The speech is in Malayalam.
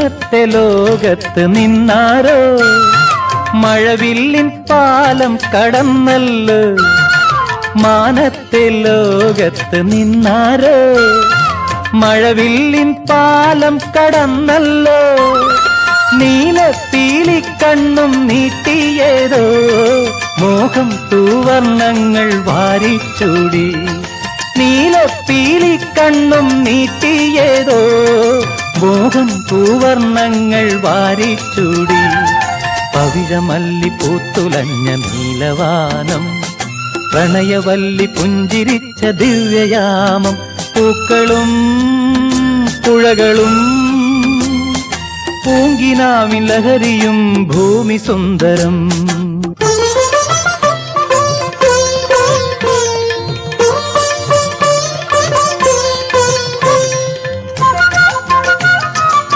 മാനത്തെ ലോകത്ത് നിന്നാരോ മഴവില്ലിൻ പാലം കടന്നല്ലോ. മാനത്തെ ലോകത്ത് നിന്നാരോ മഴവില്ലിൻ പാലം കടന്നല്ലോ. നീലപ്പീലിക്കണ്ണും നീട്ടിയേതോ മോഹം തൂവർണ്ണങ്ങൾ വാരിച്ചൂടി. നീലപ്പീലിക്കണ്ണും നീട്ടിയേതോ മോഹം തൂവർണ്ണങ്ങൾ വാരിച്ചൂടി. പവിഴമല്ലി പൂത്തുലഞ്ഞ നീലവാനം, പ്രണയവല്ലി പുഞ്ചിരിച്ച ദിവ്യയാമം. പൂക്കളും പുഴകളും പൂങ്കിനാവിൻ ലഹരിയും ഭൂമി സുന്ദരം.